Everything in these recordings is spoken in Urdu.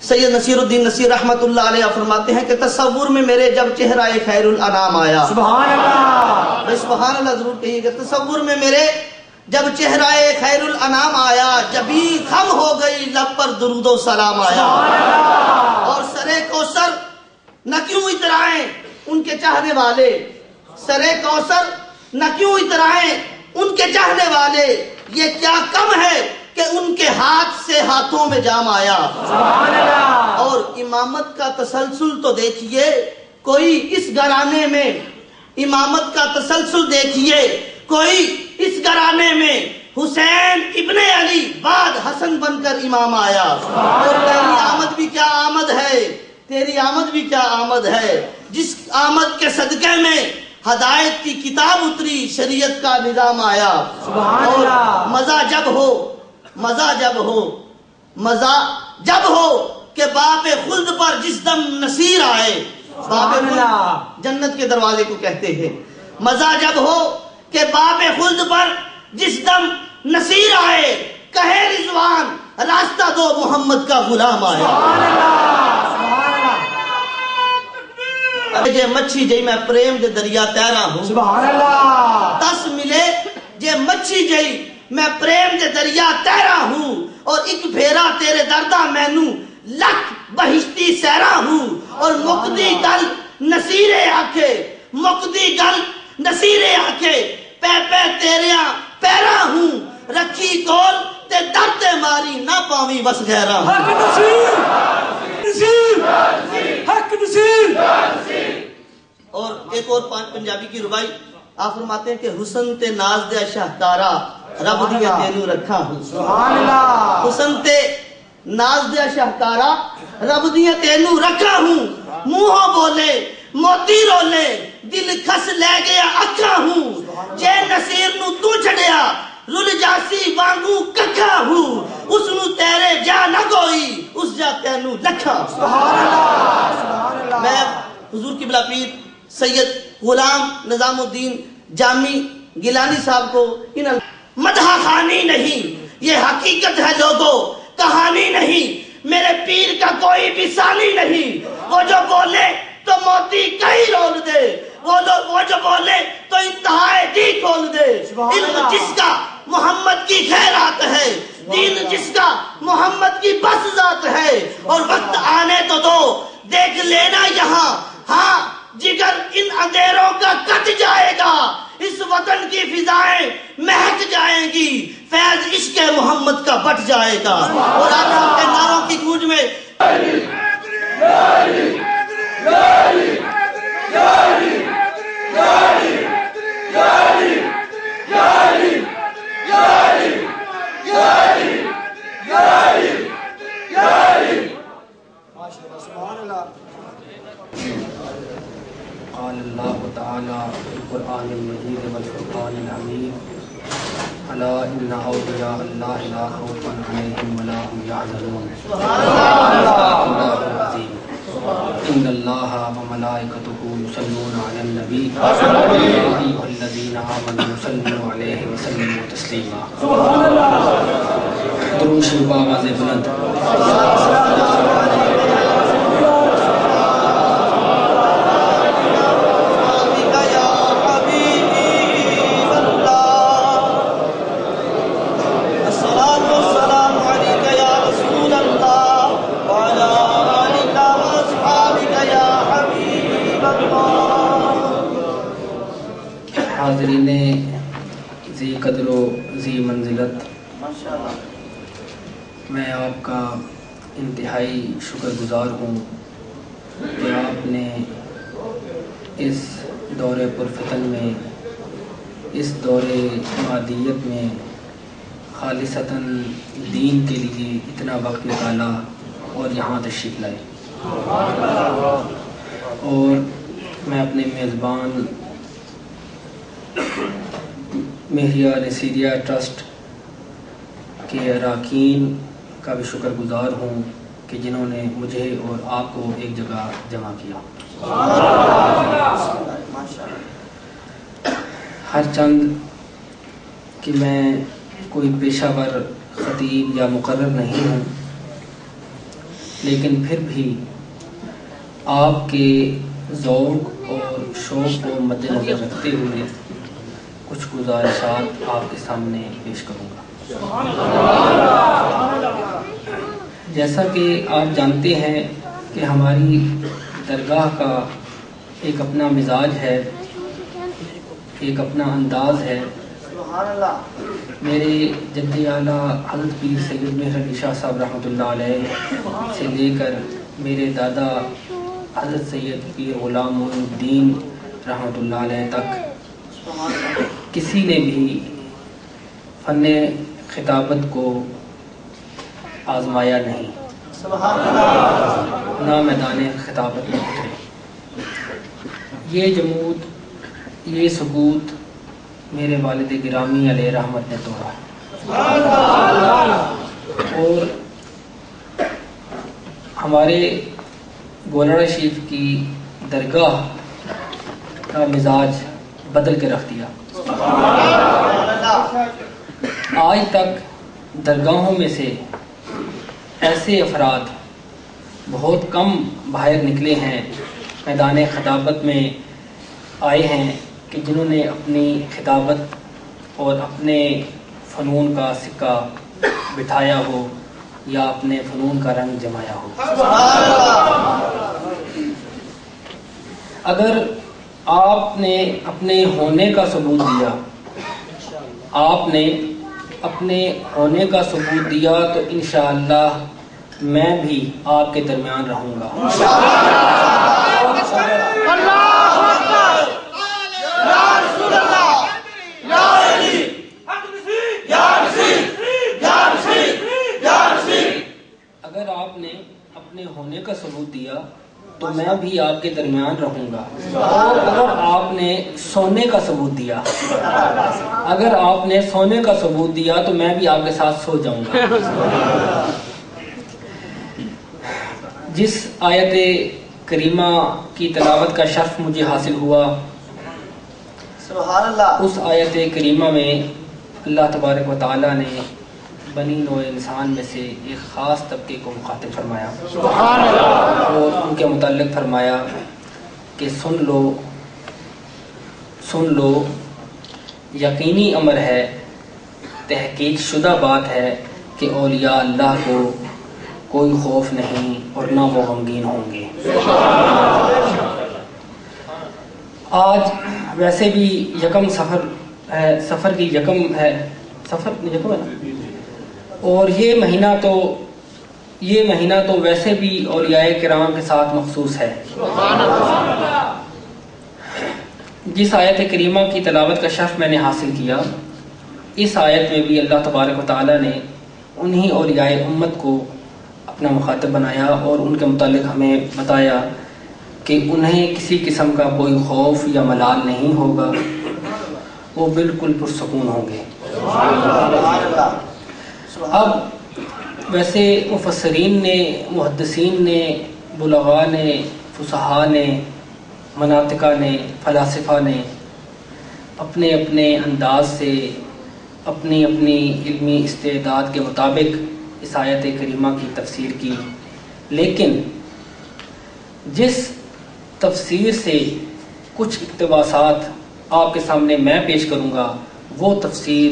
سید نصیر الدین نصیر رحمت اللہ علیہ فرماتے ہیں کہ تصور میں میرے جب چہرہ خیر الانام آیا، سبحان اللہ، سبحان اللہ ضرور کہیے کہ تصور میں میرے جب چہرہ خیر الانام آیا، جبیں خم ہو گئی لب پر درود و سلام آیا، اور سرے کوثر نہ کیوں اترائیں ان کے چاہنے والے، سرے کوثر نہ کیوں اترائیں ان کے چاہنے والے، یہ کیا کم ہے کہ ان کے ہاتھ سے ہاتھوں میں جام آیا۔ سبحان اللہ۔ اور امامت کا تسلسل تو دیکھیے، کوئی اس گھرانے میں امامت کا تسلسل دیکھیے، کوئی اس گھرانے میں حسین ابن علی بعد حسن بن کر امام آیا، اور تیری آمد بھی کیا آمد ہے، تیری آمد بھی کیا آمد ہے، جس آمد کے صدقے میں ہدایت کی کتاب اتری، شریعت کا نظام آیا۔ اور مزہ جب ہو، مزہ جب ہو، مزہ جب ہو کہ باپ خلد پر جس دم نصیر آئے، باپ خلد جنت کے دروازے کو کہتے ہیں، مزہ جب ہو کہ باپ خلد پر جس دم نصیر آئے، کہے رضوان راستہ دو محمد کا غلام آئے۔ جے مچھی جئی میں پریم دے دریا تیرا ہوں، سبحان اللہ، تس ملے جے مچھی جئی میں پریم دے دریا تیرا ہوں، اور ایک پھیرا تیرے دردہ مینو لکھ بہشتی سیرا ہوں، اور مقدی گل نصیر آکھے، مقدی گل نصیر آکھے، پے پے تیریاں پیرا ہوں، رکھی کول تے درد ماری نہ پاویں بس غیرہ ہوں۔ حق نصیر، نصیر، حق نصیر۔ اور ایک اور پنجابی کی ربائی آپ فرماتے ہیں کہ حسن تے ناز دے شاہکارا رب دیا تینوں رکھا ہوں، سبحان اللہ، حسن تے ناز دیا شاہکارا رب دیا تینوں رکھا ہوں، منہوں بولے موتی رولے دل کھس لے گیا اکھا ہوں، جے نصیر نو تو چھڑیا رل جاسی وانگو ککھا ہوں، اس نو تیرے جا نہ کوئی اس جا تینوں لکھا۔ سبحان اللہ، سبحان اللہ۔ میں حضور قبلہ پیر سید غلام نظام الدین جامی گیلانی صاحب کو ان مدح خانی نہیں، یہ حقیقت ہے لوگوں، کہانی نہیں، میرے پیر کا کوئی بھی ثانی نہیں، وہ جو بولے تو موتی کہیں رول دے، وہ جو بولے تو انتہائے دی کھول دے، علم جس کا محمد کی خیرات ہے، دین جس کا محمد کی بس ذات ہے، اور وقت آنے تو دو دیکھ لینا یہاں، ہاں جگر ان اندھیروں کا کٹ جائے گا، اس وطن کی فضائیں مہک جائیں گی، فیض عشق محمد کا بٹ جائے گا، اور آقا کے نعروں کی گونج میں قال اللہ تعالی فی القرآن المجید والفرقان الحمید الا ان اولیاء اللہ لا خوف علیہم ولا هم یحزنون ان اللہ وملائکتہ یصلون علی النبی یا ایھا الذین آمنوا صلوا علیہ وسلموا تسلیما۔ درود شریف آواز بلند۔ حاضرین ذی قدر و ذی منزلت، میں آپ کا انتہائی شکر گزار ہوں کہ آپ نے اس دور پرفتن میں، اس دور مادیت میں خالصتاً دین کے لیے اتنا وقت نکالا اور یہاں تشریف لائے، اور میں اپنے میزبان مہیا نصیریہ ٹرسٹ کے اراکین کا بھی شکر گزار ہوں کہ جنہوں نے مجھے اور آپ کو ایک جگہ جمع کیا۔ ہر چند کہ میں کوئی پیشہ ور خطیب یا مقرر نہیں ہوں، لیکن پھر بھی آپ کے ذوق اور شوق کو مد نظر رکھتے ہوئے کچھ گزارشات آپ کے سامنے پیش کروں گا۔ جیسا کہ آپ جانتے ہیں کہ ہماری درگاہ کا ایک اپنا مزاج ہے، ایک اپنا انداز ہے۔ میرے جد اعلیٰ حضرت پیر سید مہر علی شاہ صاحب رحمۃ اللہ علیہ سے لے کر میرے دادا حضرت سید پیر غلام معین الدین رحمۃ اللہ علیہ تک کسی نے بھی فن خطابت کو آزمایا نہیں، نہ میدان خطابت میں اترے۔ یہ جمود، یہ سکوت میرے والد گرامی علیہ رحمت نے توڑا، اور ہمارے گولڑا شریف کی درگاہ کا مزاج بدل کے رکھ دیا۔ آج تک درگاہوں میں سے ایسے افراد بہت کم باہر نکلے ہیں، میدان خطابت میں آئے ہیں کہ جنہوں نے اپنی خطابت اور اپنے فنون کا سکہ بٹھایا ہو یا اپنے فنون کا رنگ جمایا ہو۔ اگر آپ نے اپنے ہونے کا ثبوت دیا، آپ نے اپنے ہونے کا ثبوت دیا تو انشاءاللہ میں بھی آپ کے درمیان رہوں گا۔ اگر آپ نے اپنے ہونے کا ثبوت دیا تو میں بھی آپ کے درمیان رہوں گا، اور اگر آپ نے سونے کا ثبوت دیا، اگر آپ نے سونے کا ثبوت دیا تو میں بھی آپ کے ساتھ سو جاؤں گا۔ جس آیت کریمہ کی تلاوت کا شرف مجھے حاصل ہوا، سبحان اللہ، اس آیت کریمہ میں اللہ تبارک و تعالی نے بنی نوع انسان میں سے ایک خاص طبقے کو مخاطب فرمایا، اور ان کے متعلق فرمایا کہ سن لو یقینی امر ہے، تحقیق شدہ بات ہے کہ اولیاء اللہ کو کوئی خوف نہیں اور نہ وہ غمگین ہوں گے۔ آج ویسے بھی یکم سفر ہے، سفر کی یکم ہے، سفر یکم ہے نا، اور یہ مہینہ تو ویسے بھی اولیاء کرام کے ساتھ مخصوص ہے۔ جس آیت کریمہ کی تلاوت کا شرف میں نے حاصل کیا، اس آیت میں بھی اللہ تبارک و تعالی نے انہی اولیاء امت کو اپنا مخاطب بنایا اور ان کے متعلق ہمیں بتایا کہ انہیں کسی قسم کا کوئی خوف یا ملال نہیں ہوگا، وہ بالکل پرسکون ہوں گے۔ اب ویسے مفسرین نے، محدثین نے، بلغاء نے، فصحاء نے، مناطقہ نے، فلاسفہ نے اپنے اپنے انداز سے، اپنی اپنی علمی استعداد کے مطابق اس آیت کریمہ کی تفسیر کی، لیکن جس تفسیر سے کچھ اقتباسات آپ کے سامنے میں پیش کروں گا، وہ تفسیر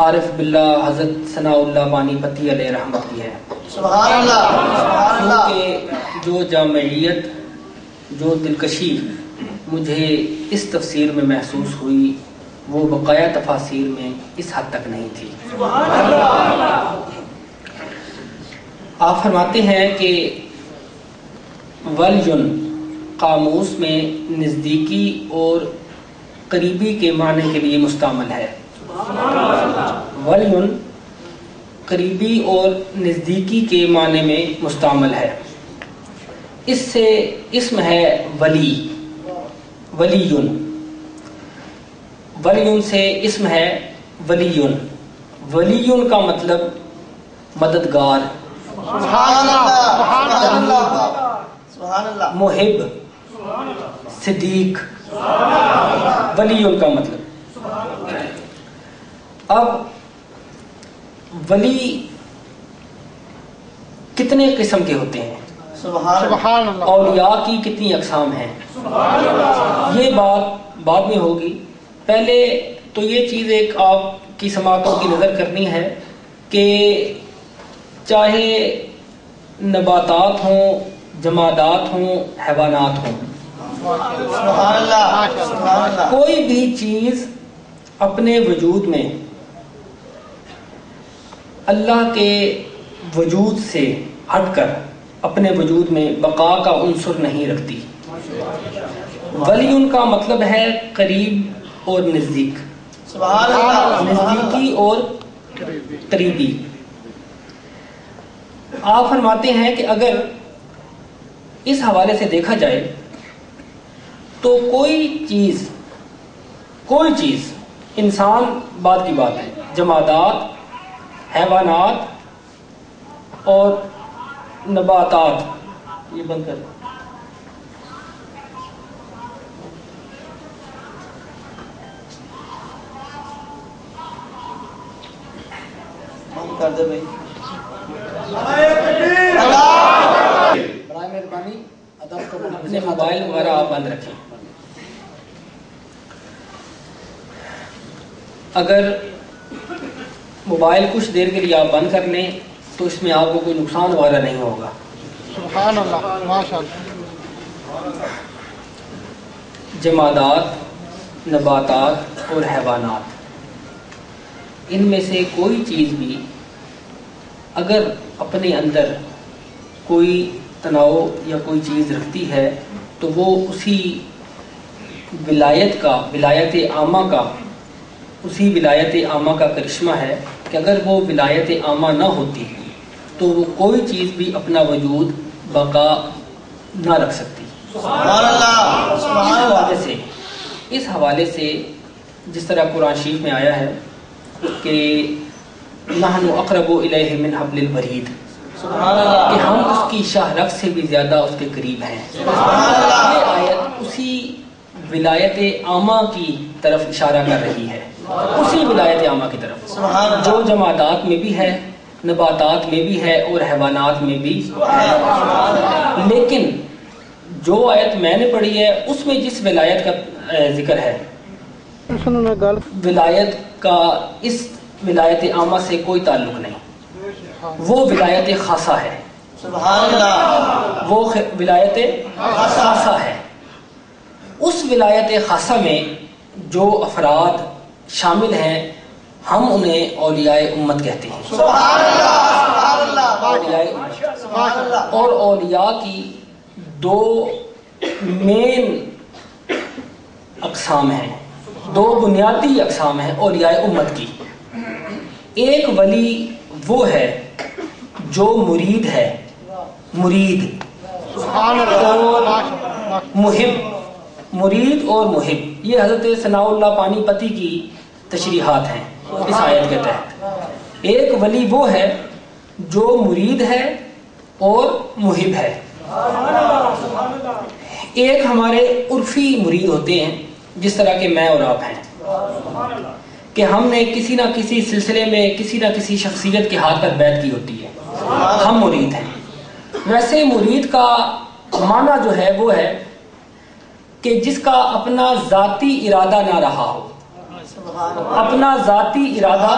عارف باللہ حضرت ثناء اللہ بانی پتی علیہ رحمت کی ہے۔ سبحان اللہ، سبحان اللہ۔ کیونکہ جو جامعیت، جو دلکشی مجھے اس تفسیر میں محسوس ہوئی، وہ بقایا تفاسیر میں اس حد تک نہیں تھی۔ آپ فرماتے ہیں کہ ولیٌ قاموس میں نزدیکی اور قریبی کے معنی کے لیے مستعمل ہے۔ ولیٌ قریبی اور نزدیکی کے معنی میں مستعمل ہے۔ اس سے اسم ہے ولی، ولیٌ، ولیٌ سے اسم ہے ولیٌ، ولیٌ کا مطلب مددگار، سبحان اللہ، سبحان اللہ، سبحان اللہ، محب، صدیق، ولیٌ کا مطلب۔ اب ولی کتنے قسم کے ہوتے ہیں، سبحان اللہ، اولیاء کی کتنی اقسام ہیں، یہ بات بعد میں ہوگی. پہلے تو یہ چیز ایک آپ کی سماعتوں کی نظر کرنی ہے کہ چاہے نباتات ہوں، جمادات ہوں، حیوانات ہوں، سبحان اللہ، سبحان اللہ، کوئی بھی چیز اپنے وجود میں اللہ کے وجود سے ہٹ کر اپنے وجود میں بقا کا عنصر نہیں رکھتی. ولی ان کا مطلب ہے قریب اور نزدیک، سبحان اللہ، نزدیکی اور قریبی. آپ فرماتے ہیں کہ اگر اس حوالے سے دیکھا جائے تو کوئی چیز انسان بعد کی بات ہے، جمادات، حیوانات اور نباتات، یہ بند کر کر دے بھائی. برائے مہربانی ادب کو اپنے موبائل وغیرہ آپ بند رکھیں. اگر موبائل کچھ دیر کے لیے آپ بند کر لیں تو اس میں آپ کو کوئی نقصان وغیرہ نہیں ہوگا. سبحان اللہ، ماشاء اللہ. جمادات، نباتات اور حیوانات، ان میں سے کوئی چیز بھی اگر اپنے اندر کوئی تناؤ یا کوئی چیز رکھتی ہے تو وہ اسی ولایت عامہ کا کرشمہ ہے کہ اگر وہ ولایت عامہ نہ ہوتی تو وہ کوئی چیز بھی اپنا وجود بقا نہ رکھ سکتی. سبحان اللہ، سبحان اللہ. اس حوالے سے جس طرح قرآن شریف میں آیا ہے کہ نحن اقرب الیہ من حبل الورید، سبحان اللہ، کہ ہم اس کی شاہ رگ سے بھی زیادہ اس کے قریب ہیں. سبحان اللہ. یہ آیت اسی ولایت عامہ کی طرف اشارہ کر رہی ہے، اسی ولایت عامہ کی طرف سبحان اللہ. جو جمادات میں بھی ہے، نباتات میں بھی ہے اور حیوانات میں بھی ہے. لیکن جو آیت میں نے پڑھی ہے اس میں جس ولایت کا ذکر ہے، ولایت کا اس ولایت عامہ سے کوئی تعلق نہیں، وہ ولایت خاصہ ہے. سبحان اللہ، وہ ولایت خاصہ ہے. اس ولایت خاصہ میں جو افراد شامل ہیں ہم انہیں اولیاء امت کہتے ہیں. سبحان اللہ، سبحان اللہ، اولیاء امت. سبحان اللہ. اور اولیاء کی دو مین اقسام ہیں، دو بنیادی اقسام ہیں اولیاء امت کی. ایک ولی وہ ہے جو مرید ہے، مرید اور محب، مرید اور محب. یہ حضرت ثناء اللہ پانی پتی کی تشریحات ہیں اس آیت کے تحت. ایک ولی وہ ہے جو مرید ہے اور محب ہے. ایک ہمارے عرفی مرید ہوتے ہیں جس طرح کہ میں اور آپ ہیں، کہ ہم نے کسی نہ کسی سلسلے میں کسی نہ کسی شخصیت کے ہاتھ پر بیعت کی ہوتی ہے، ہم مرید ہیں. ویسے مرید کا معنی جو ہے وہ ہے کہ جس کا اپنا ذاتی ارادہ نہ رہا ہو، اپنا ذاتی ارادہ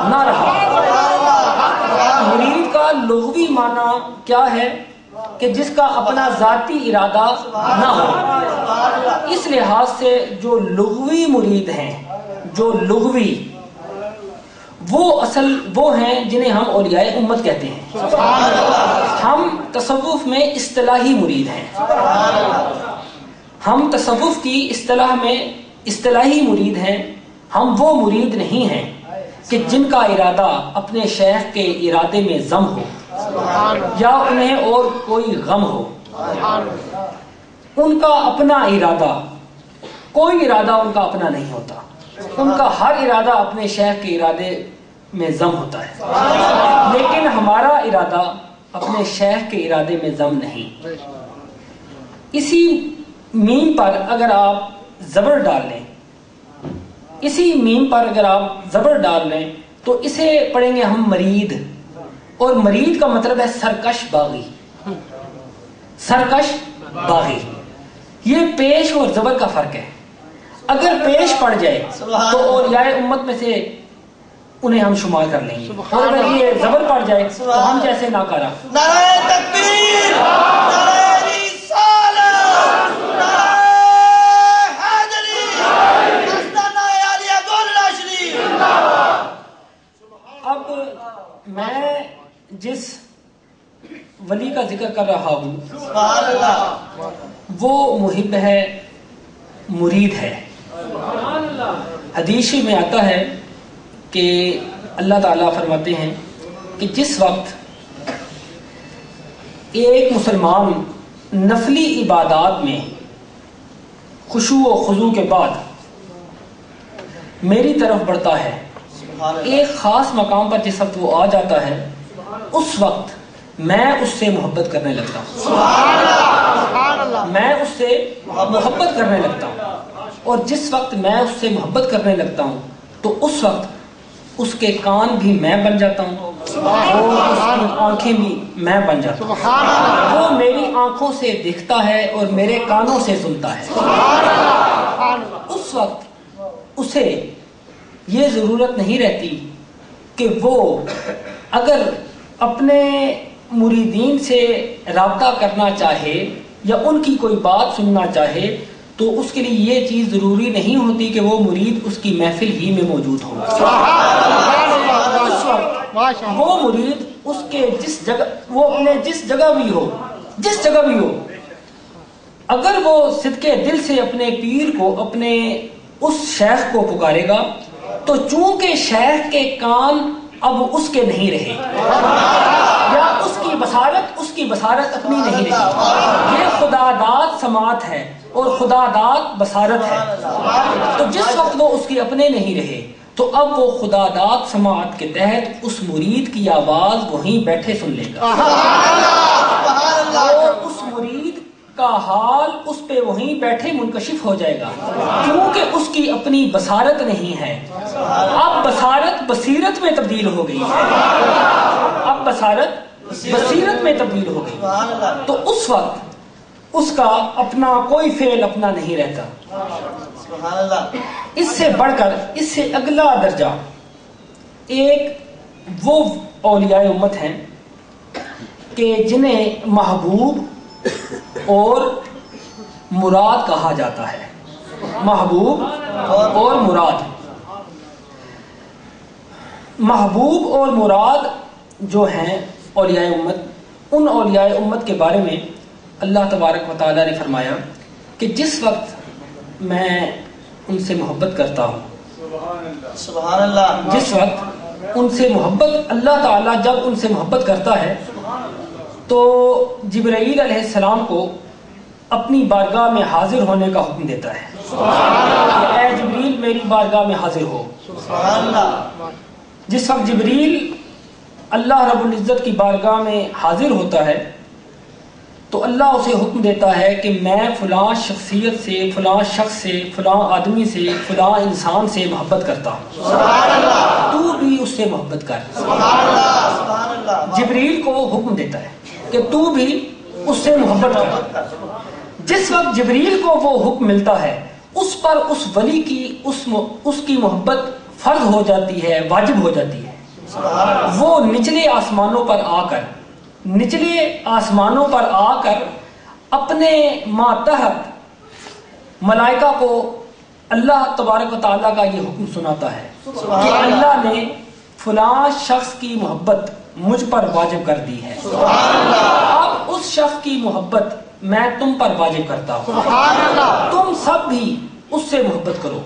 نہ رہا ہو. مرید کا لغوی معنی کیا ہے کہ جس کا اپنا ذاتی ارادہ نہ ہو. اس لحاظ سے جو لغوی مرید ہیں، جو لغوی، وہ ہیں جنہیں ہم اولیاء امت کہتے ہیں. ہم تصوف میں اصطلاحی مرید ہیں. ہم تصوف کی اصطلاح میں اصطلاحی مرید ہیں. ہم وہ مرید نہیں ہیں کہ جن کا ارادہ اپنے شیخ کے ارادے میں ضم ہو یا انہیں اور کوئی غم ہو. ان کا اپنا ارادہ، کوئی ارادہ ان کا اپنا نہیں ہوتا. ان کا ہر ارادہ اپنے شیخ کے ارادے میں ضم ہوتا ہے، لیکن ہمارا ارادہ اپنے شیخ کے ارادے میں ضم نہیں. اسی میم پر اگر آپ زبر ڈال لیں، اسی میم پر اگر آپ زبر ڈال لیں تو اسے پڑھیں گے ہم مرید. اور مرید کا مطلب ہے سرکش باغی. سرکش باغی یہ پیش اور زبر کا فرق ہے. اگر پیش پڑ جائے تو اولیاء امت میں سے انہیں ہم شمار کر لیں گے, اور اگر یہ زبر پڑ جائے تو ہم جیسے ناکارہ. نعرہ تکبیر, نعرہ رسالت, نعرہ حیدری, مستانہ عالیہ گولڑا شریف. اب میں جس ولی کا ذکر کر رہا ہوں سبحان اللہ, وہ محب ہے, مرید ہے. حدیث میں آتا ہے کہ اللہ تعالیٰ فرماتے ہیں کہ جس وقت ایک مسلمان نفلی عبادات میں خشوع و خضوع کے بعد میری طرف بڑھتا ہے, ایک خاص مقام پر جس وقت وہ آ جاتا ہے, اس وقت میں اس سے محبت کرنے لگتا ہوں. میں اس سے محبت کرنے لگتا ہوں, اور جس وقت میں اس سے محبت کرنے لگتا ہوں تو اس وقت اس کے کان بھی میں بن جاتا ہوں, اور اس کی آنکھیں بھی میں بن جاتا ہوں. وہ میری آنکھوں سے دیکھتا ہے اور میرے کانوں سے سنتا ہے. اس وقت اسے یہ ضرورت نہیں رہتی کہ وہ اگر اپنے مریدین سے رابطہ کرنا چاہے یا ان کی کوئی بات سننا چاہے تو اس کے لیے یہ چیز ضروری نہیں ہوتی کہ وہ مرید اس کی محفل ہی میں موجود ہو. اس وقت وہ مرید اس کے جس جگہ, وہ اپنے جس جگہ بھی ہو, اگر وہ صدقے دل سے اپنے پیر کو, اپنے اس شیخ کو پکارے گا تو چونکہ شیخ کے کان اب اس کے نہیں رہے یا اس کی بصارت اپنی نہیں رہی. یہ خدا داد سماعت ہے اور خدا داد بصارت ہے. تو جس وقت وہ اس کے اپنے نہیں رہے تو اب وہ خدا داد سماعت کے تحت اس مرید کی آواز وہیں بیٹھے سن لے گا, اور اس مرید کا حال اس پہ وہیں بیٹھے منکشف ہو جائے گا, کیونکہ اس کی اپنی بصارت نہیں ہے. اب بصارت بصیرت میں تبدیل ہو گئی ہے, اب بصارت بصیرت میں تبدیل ہو گئی. تو اس وقت اس کا اپنا کوئی فعل اپنا نہیں رہتا. اس سے بڑھ کر, اس سے اگلا درجہ ایک وہ اولیاء امت ہیں کہ جنہیں محبوب اور مراد کہا جاتا ہے. محبوب اور مراد, محبوب اور مراد جو ہیں اولیاء امت, ان اولیاء امت کے بارے میں اللہ تبارک و تعالیٰ نے فرمایا کہ جس وقت میں ان سے محبت کرتا ہوں, سبحان اللہ, جس وقت ان سے محبت, اللہ تعالیٰ جب ان سے محبت کرتا ہے تو جبرائیل علیہ السلام کو اپنی بارگاہ میں حاضر ہونے کا حکم دیتا ہے کہ اے جبریل میری بارگاہ میں حاضر ہو. سبحان اللہ. جس وقت جبریل اللہ رب العزت کی بارگاہ میں حاضر ہوتا ہے تو اللہ اسے حکم دیتا ہے کہ میں فلاں شخصیت سے, فلاں شخص سے, فلاں آدمی سے, فلاں انسان سے محبت کرتا ہوں, تو بھی اس سے محبت کر. جبریل کو وہ حکم دیتا ہے کہ تو بھی اس سے محبت کر. جس وقت جبریل کو وہ حکم ملتا ہے اس پر اس ولی کی اس کی محبت فرض ہو جاتی ہے, واجب ہو جاتی ہے. وہ نچلے آسمانوں پر آ کر اپنے ماتحت ملائکہ کو اللہ تبارک و تعالیٰ کا یہ حکم سناتا ہے کہ اللہ نے فلاں شخص کی محبت مجھ پر واجب کر دی ہے, اب اس شخص کی محبت میں تم پر واجب کرتا ہوں. تم سب بھی اس سے محبت کرو,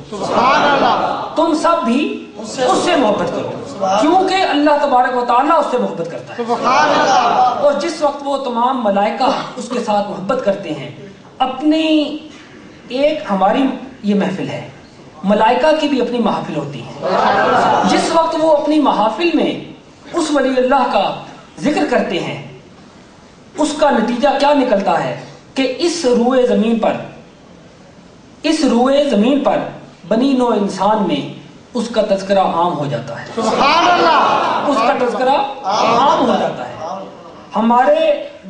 تم سب بھی اس سے محبت کرو, کیونکہ اللہ تبارک و تعالیٰ اس سے محبت کرتا ہے. اور جس وقت وہ تمام ملائکہ اس کے ساتھ محبت کرتے ہیں, اپنی ایک ہماری یہ محفل ہے, ملائکہ کی بھی اپنی محافل ہوتی ہے. جس وقت وہ اپنی محافل میں اس ولی اللہ کا ذکر کرتے ہیں, اس کا نتیجہ کیا نکلتا ہے کہ اس روئے زمین پر بنی نوع انسان میں اس کا تذکرہ عام ہو جاتا ہے، سبحان اللہ، اس کا تذکرہ عام ہو جاتا ہے، ہمارے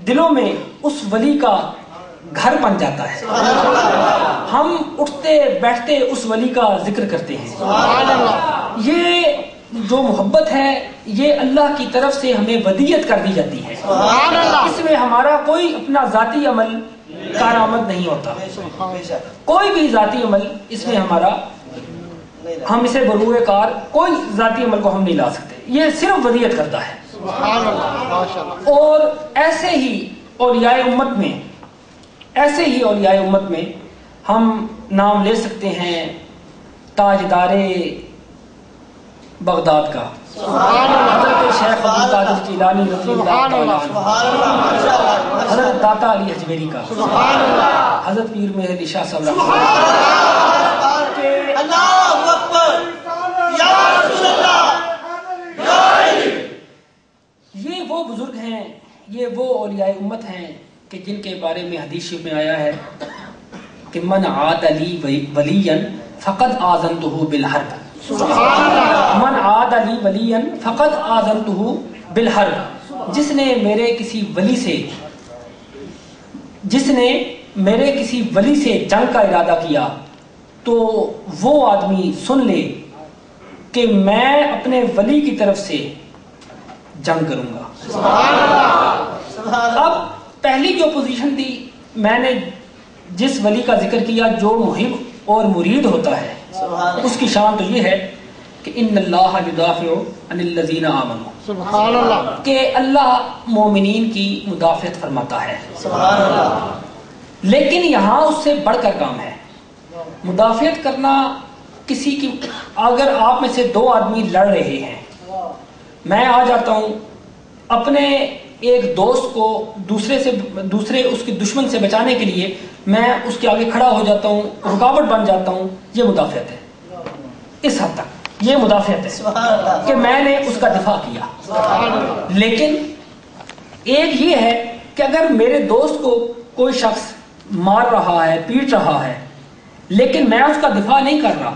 دلوں میں اس ولی کا گھر بن جاتا ہے، ہم اٹھتے بیٹھتے اس ولی کا ذکر کرتے ہیں۔ سبحان اللہ، یہ جو محبت ہے یہ اللہ کی طرف سے ہمیں ودیت کر دی جاتی ہے، سبحان اللہ، اس میں ہمارا کوئی اپنا ذاتی عمل کارآمد نہیں ہوتا، کوئی بھی ذاتی عمل اس میں ہمارا، ہم اسے بروئے کار کوئی ذاتی عمل کو ہم نہیں لا سکتے، یہ صرف ودیت کرتا ہے۔ سبحان اللہ، ماشاء اللہ، اور ایسے ہی اولیاء امت میں ہم نام لے سکتے ہیں تاجدار بغداد کا، حضرت شیخ عبد القادر جیلانی رضی اللہ تعالیٰ عنہ، حضرت داتا علی حجویری کا، حضرت پیر مہر علی شاہ صاحب اللہ اکبر، یا رسول اللہ، یہ وہ بزرگ ہیں، یہ وہ اولیاء امت ہیں کہ جن کے بارے میں حدیث شریف میں آیا ہے کہ من عاد لی ولیا فقد آذنتہ بالحرب، من عاد لی ولیا فقد آذنتہ بالحرب، جس نے میرے کسی ولی سے جنگ کا ارادہ کیا تو وہ آدمی سن لے کہ میں اپنے ولی کی طرف سے جنگ کروں گا۔ اب پہلی جو پوزیشن تھی، میں نے جس ولی کا ذکر کیا جو محب اور مرید ہوتا ہے، اس کی شان تو یہ ہے کہ ان اللہ یدافع عن الذین آمنوا، سبحان اللہ، کہ اللہ مومنین کی مدافعت فرماتا ہے، سبحان اللہ، لیکن یہاں اس سے بڑھ کر کام ہے۔ مدافعت کرنا کسی کی، اگر آپ میں سے دو آدمی لڑ رہے ہیں، میں آ جاتا ہوں اپنے ایک دوست کو دوسرے اس کے دشمن سے بچانے کے لیے، میں اس کے آگے کھڑا ہو جاتا ہوں، رکاوٹ بن جاتا ہوں، یہ مدافعت ہے، اس حد تک یہ مدافعت ہے کہ میں نے اس کا دفاع کیا۔ لیکن ایک یہ ہے کہ اگر میرے دوست کو کوئی شخص مار رہا ہے، پیٹ رہا ہے، لیکن میں اس کا دفاع نہیں کر رہا،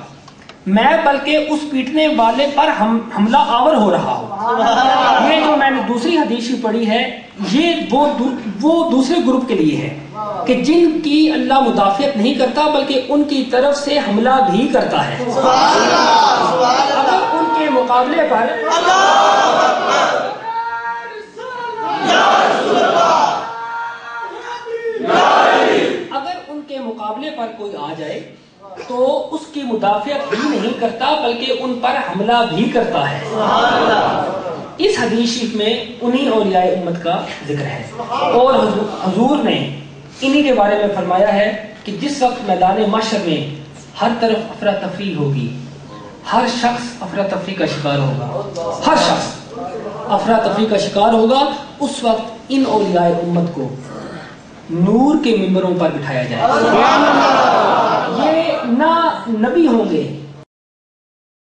میں بلکہ اس پیٹنے والے پر حملہ آور ہو رہا ہوں، یہ جو میں نے دوسری حدیث پڑھی ہے یہ وہ دوسرے گروپ کے لیے ہے کہ جن کی اللہ مدافعت نہیں کرتا بلکہ ان کی طرف سے حملہ بھی کرتا ہے۔ اگر ان کے مقابلے پر کوئی آ جائے تو اس کی مدافعت بھی نہیں کرتا بلکہ ان پر حملہ بھی کرتا ہے۔ اس حدیث شریف میں انہی اولیاء امت کا ذکر ہے، اور حضور نے انہی کے بارے میں فرمایا ہے کہ جس وقت میدان محشر میں ہر طرف افراتفری ہوگی، ہر شخص افراتفری کا شکار ہوگا، ہر شخص افراتفری کا شکار ہوگا، اس وقت ان اولیاء امت کو نور کے ممبروں پر بٹھایا جائے گا۔ یہ نہ نبی ہوں گے